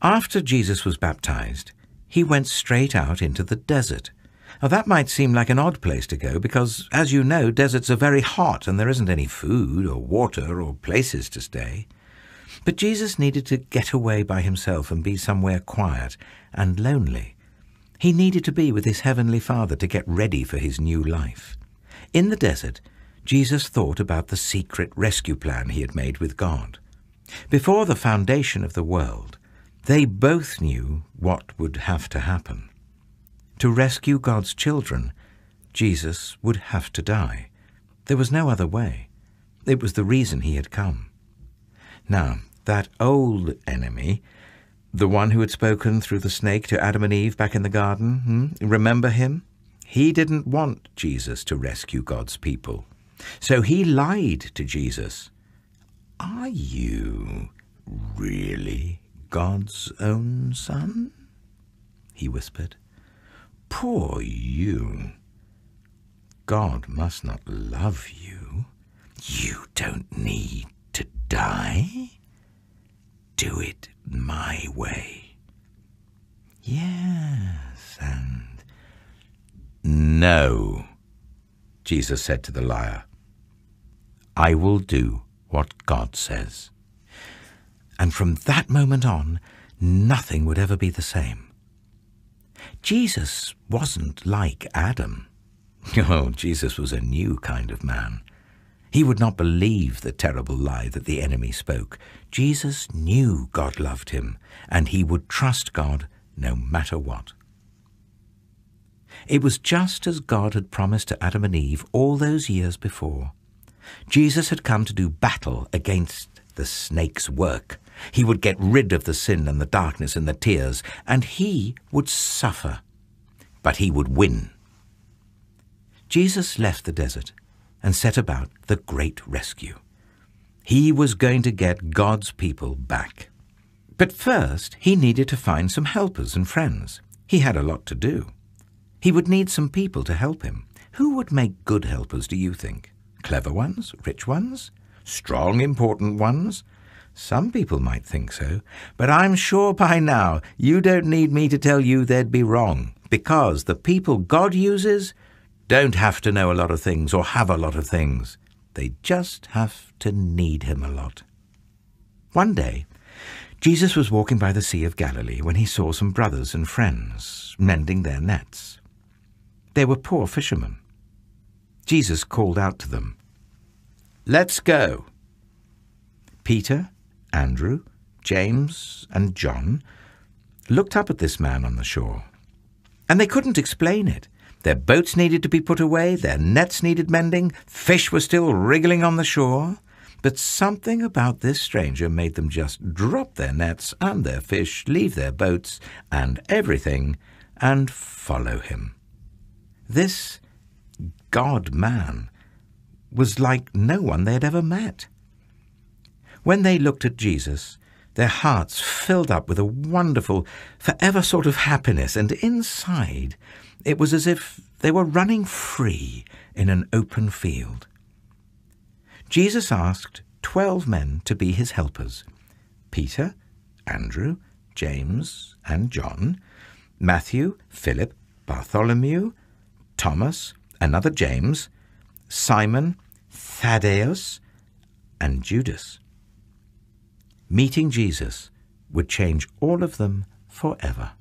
After Jesus was baptized, he went straight out into the desert. Now, that might seem like an odd place to go because, as you know, deserts are very hot and there isn't any food or water or places to stay. But Jesus needed to get away by himself and be somewhere quiet and lonely. He needed to be with his heavenly Father to get ready for his new life. In the desert, Jesus thought about the secret rescue plan he had made with God. Before the foundation of the world, they both knew what would have to happen. To rescue God's children, Jesus would have to die. There was no other way. It was the reason he had come. Now, that old enemy, the one who had spoken through the snake to Adam and Eve back in the garden, remember him? He didn't want Jesus to rescue God's people. So he lied to Jesus. "Are you really God's own son?" he whispered. "Poor you. God must not love you. You don't need to die. Do it my way." "Yes, and..." "No," Jesus said to the liar. "I will do what God says." And from that moment on, nothing would ever be the same. Jesus wasn't like Adam. Oh, Jesus was a new kind of man. He would not believe the terrible lie that the enemy spoke. Jesus knew God loved him, and he would trust God no matter what. It was just as God had promised to Adam and Eve all those years before. Jesus had come to do battle against the snake's work. He would get rid of the sin and the darkness and the tears, and he would suffer, but he would win. Jesus left the desert and set about the great rescue. He was going to get God's people back. But first, he needed to find some helpers and friends. He had a lot to do. He would need some people to help him. Who would make good helpers, do you think? Clever ones? Rich ones? Strong, important ones? Some people might think so, but I'm sure by now you don't need me to tell you they'd be wrong, because the people God uses don't have to know a lot of things or have a lot of things. They just have to need him a lot. One day, Jesus was walking by the Sea of Galilee when he saw some brothers and friends mending their nets. They were poor fishermen. Jesus called out to them, "Let's go." Peter, Andrew, James, and John looked up at this man on the shore, and they couldn't explain it. Their boats needed to be put away, their nets needed mending, fish were still wriggling on the shore, but something about this stranger made them just drop their nets and their fish, leave their boats and everything, and follow him. This God-man was like no one they had ever met. When they looked at Jesus, their hearts filled up with a wonderful, forever sort of happiness, and inside it was as if they were running free in an open field. Jesus asked 12 men to be his helpers: Peter, Andrew, James, and John, Matthew, Philip, Bartholomew, Thomas, another James, Simon, Thaddeus, and Judas. Meeting Jesus would change all of them forever.